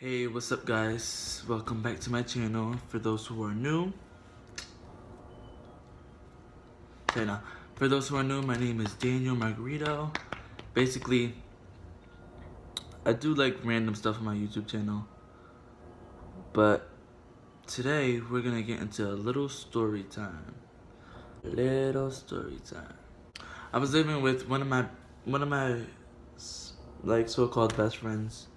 Hey, what's up guys? Welcome back to my channel. For those who are new, my name is Daniel Margarito. Basically, I do like random stuff on my YouTube channel, but today we're gonna get into a little story time. I was living with one of my like so-called best friends.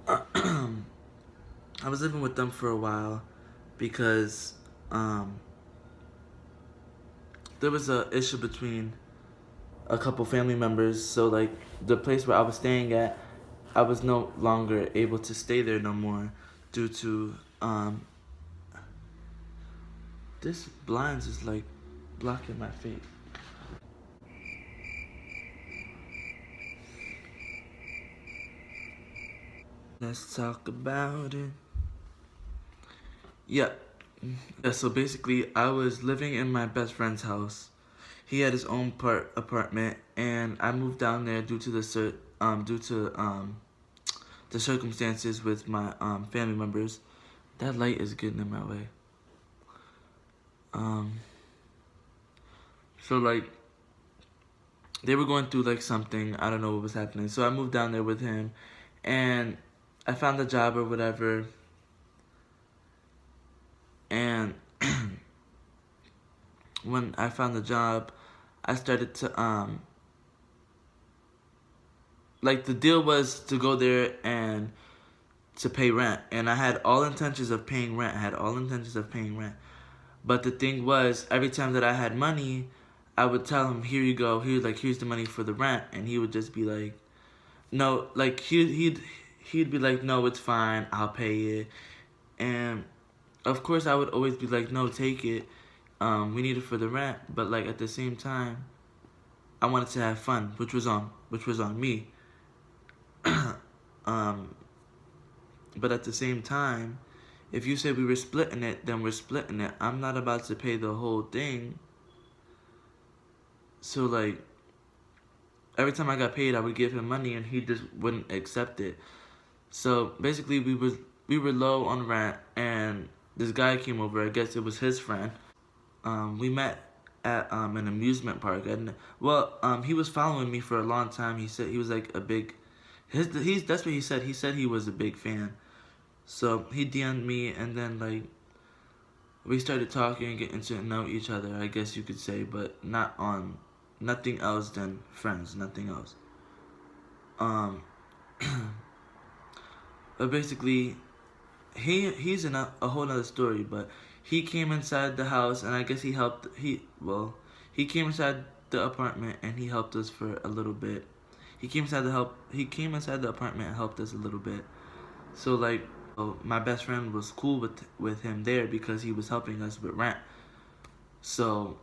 I was living with them for a while because there was a issue between a couple family members. So like the place where I was staying at, I was no longer able to stay there no more due to this blinds is like blocking my face. Let's talk about it. Yeah. Yeah, so basically I was living in my best friend's house. He had his own apartment, and I moved down there due to the circumstances with my family members. That light is getting in my way. So like they were going through like something, I don't know what was happening. So I moved down there with him, and I found a job or whatever. And when I found the job, I started to like the deal was to go there and to pay rent, and I had all intentions of paying rent. But the thing was, every time that I had money, I would tell him, "Here you go. Here's the money for the rent," and he would just be like, "No," like he'd be like, "No, it's fine. I'll pay it." And of course, I would always be like, "No, take it. We need it for the rent." But like at the same time, I wanted to have fun, which was on me. But at the same time, if you say we were splitting it, then we're splitting it. I'm not about to pay the whole thing. So like every time I got paid, I would give him money, and he just wouldn't accept it. So basically, we were low on rent, and this guy came over. I guess it was his friend. We met at an amusement park, and he was following me for a long time. He said he was like a big, that's what he said. He said he was a big fan. So he DM'd me, and then like we started talking and getting to know each other, I guess you could say, but nothing else than friends, nothing else. But basically, he's in a whole other story. But he came inside the house, and I guess he came inside the apartment, and he helped us for a little bit. He came inside the apartment and helped us a little bit. So like, my best friend was cool with him there because he was helping us with rent. So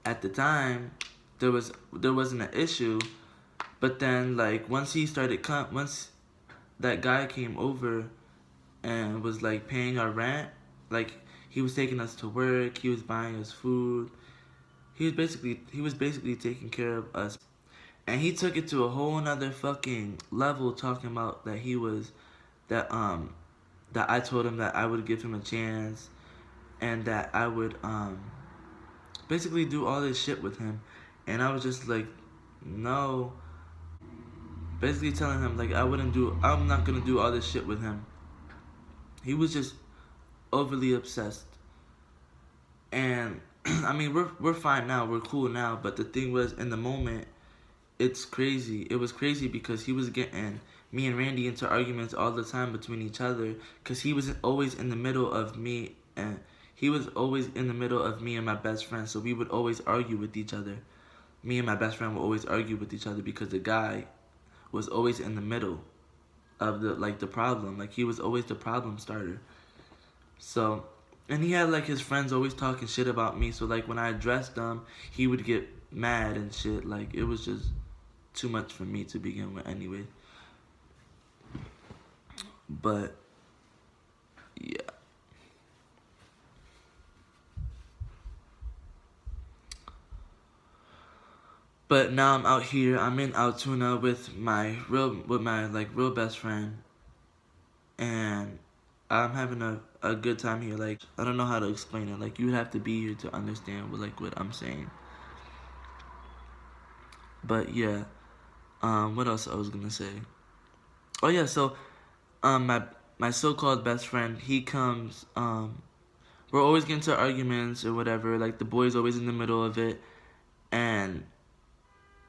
at the time, there wasn't an issue. But then like once that guy came over and was like paying our rent, like he was taking us to work, he was buying us food, he was basically taking care of us. And he took it to a whole nother fucking level, talking about that that I told him that I would give him a chance, and that I would basically do all this shit with him. And I was just like, no. Basically telling him like I'm not gonna do all this shit with him. He was just overly obsessed. And I mean, we're fine now, we're cool now, but the thing was, in the moment, it's crazy. It was crazy because he was getting me and Randy into arguments all the time between each other, because he was always in the middle of me, and my best friend. So we would always argue with each other. Me and my best friend would always argue with each other because the guy was always in the middle of the problem. Like he was always the problem starter. So, and he had like his friends always talking shit about me. So like when I addressed them, he would get mad and shit. Like it was just too much for me to begin with anyway. But yeah. But now I'm out here. I'm in Altoona with my like real best friend, and I'm having a good time here. Like, I don't know how to explain it. Like, you would have to be here to understand what I'm saying. But yeah, what else I was gonna say? Oh yeah, so my so-called best friend, he comes. We're always getting into arguments or whatever. Like, the boy's always in the middle of it, and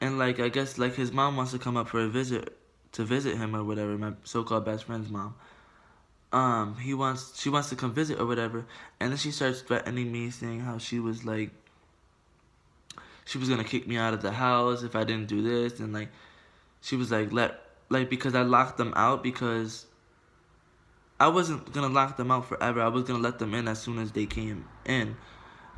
like, I guess like his mom wants to come up for a visit to visit him or whatever. My so-called best friend's mom. She wants to come visit or whatever, and then she starts threatening me, saying how she was gonna kick me out of the house if I didn't do this, and like she was like because I locked them out, because I wasn't gonna lock them out forever. I was gonna let them in as soon as they came in.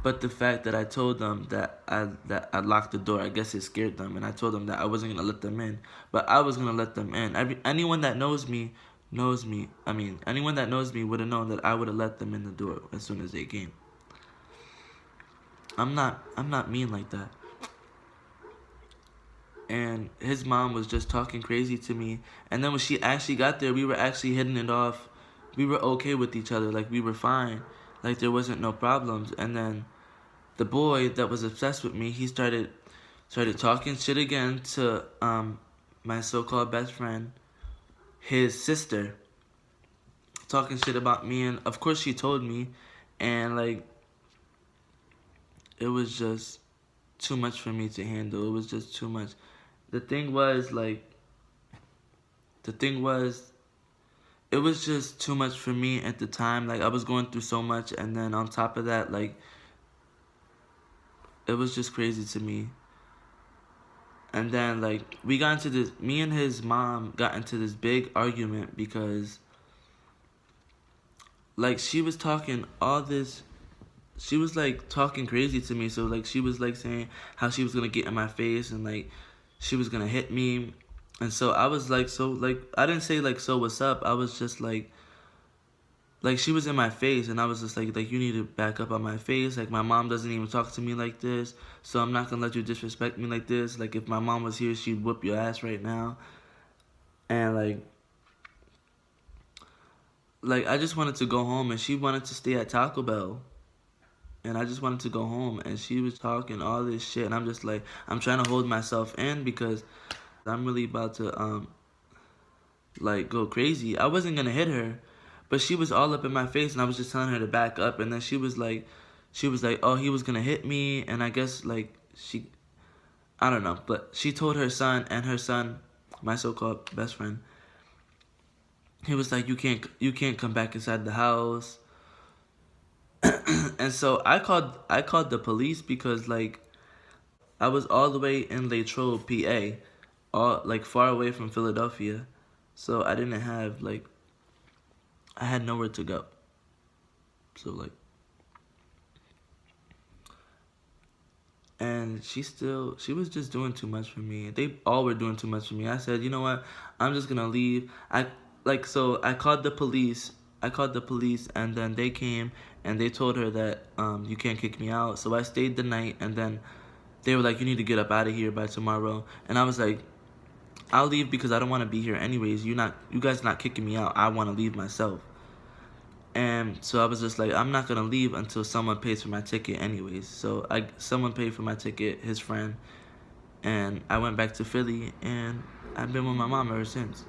But the fact that I told them that I locked the door, I guess it scared them, and I told them that I wasn't gonna let them in, but I was gonna let them in. Anyone that knows me knows me. I mean, anyone that knows me would have known that I would have let them in the door as soon as they came. I'm not mean like that. And his mom was just talking crazy to me. And then when she actually got there, we were actually hitting it off. We were okay with each other. Like, we were fine. Like, there wasn't no problems. And then the boy that was obsessed with me, he started talking shit again to my so-called best friend, his sister, talking shit about me. And of course she told me, and like, it was just too much for me to handle. It was just too much. The thing was, it was just too much for me at the time. Like, I was going through so much, and then on top of that, like, it was just crazy to me. And then, like, me and his mom got into this big argument because, like, she was talking all this, she was, like, talking crazy to me. So, like, she was, like, saying how she was gonna get in my face, and, like, she was gonna hit me. And so I was, like, so, like, I didn't say, like, so what's up? I was just, like, she was in my face, and I was just like, you need to back up on my face. Like, my mom doesn't even talk to me like this, so I'm not gonna let you disrespect me like this. Like, if my mom was here, she'd whoop your ass right now. And like I just wanted to go home, and she wanted to stay at Taco Bell, and I just wanted to go home, and she was talking all this shit, and I'm just like, I'm trying to hold myself in because I'm really about to like, go crazy. I wasn't gonna hit her, but she was all up in my face, and I was just telling her to back up. And then she was like, oh, he was gonna hit me, and I guess like I don't know, but she told her son, and her son, my so-called best friend, he was like, you can't come back inside the house. And so I called the police because like I was all the way in Latrobe, PA, all like far away from Philadelphia, so I didn't have like, I had nowhere to go. So like, and she was just doing too much for me. They all were doing too much for me. I said, you know what? I'm just gonna leave. So I called the police. And then they came and they told her that you can't kick me out. So I stayed the night, and then they were like, you need to get up out of here by tomorrow. And I was like, I'll leave because I don't want to be here anyways. You guys not kicking me out. I want to leave myself. And so I was just like, I'm not gonna leave until someone pays for my ticket anyways. So someone paid for my ticket, his friend, and I went back to Philly, and I've been with my mom ever since.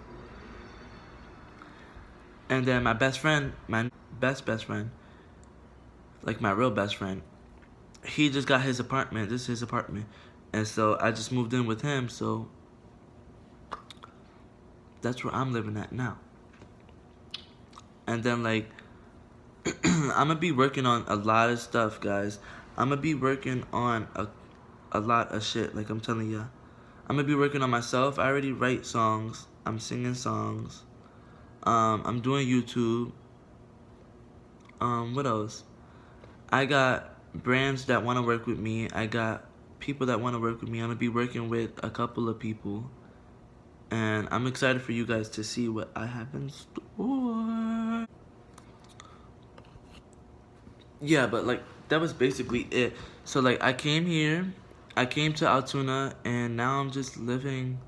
And then my best friend, my best friend, like my real best friend, he just got his apartment. This is his apartment. And so I just moved in with him, so that's where I'm living at now. And then like, I'm gonna be working on a lot of stuff, guys. I'm gonna be working on a lot of shit, like I'm telling ya. I'm gonna be working on myself. I already write songs. I'm singing songs. I'm doing YouTube. What else? I got brands that want to work with me. I got people that want to work with me. I'm gonna be working with a couple of people, and I'm excited for you guys to see what I have in store. Yeah, but like, that was basically it. So like, I came here, I came to Altoona, and now I'm just living,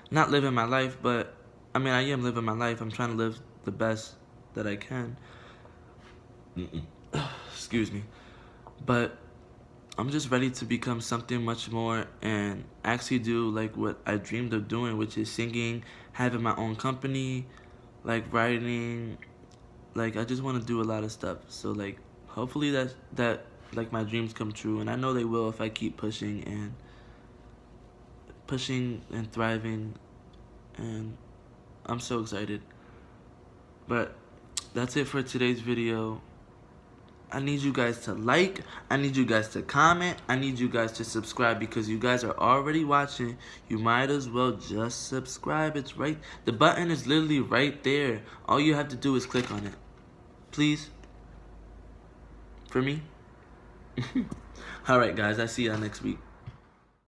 not living my life, but I mean, I am living my life. I'm trying to live the best that I can. Excuse me. But I'm just ready to become something much more and actually do like what I dreamed of doing, which is singing, having my own company, like writing. Like, I just want to do a lot of stuff. So like, hopefully that like my dreams come true, and I know they will if I keep pushing and thriving, and I'm so excited. But that's it for today's video. I need you guys to like, I need you guys to comment, I need you guys to subscribe, because you guys are already watching. You might as well just subscribe. It's right, the button is literally right there. All you have to do is click on it. Please. For me. Alright guys, I see y'all next week.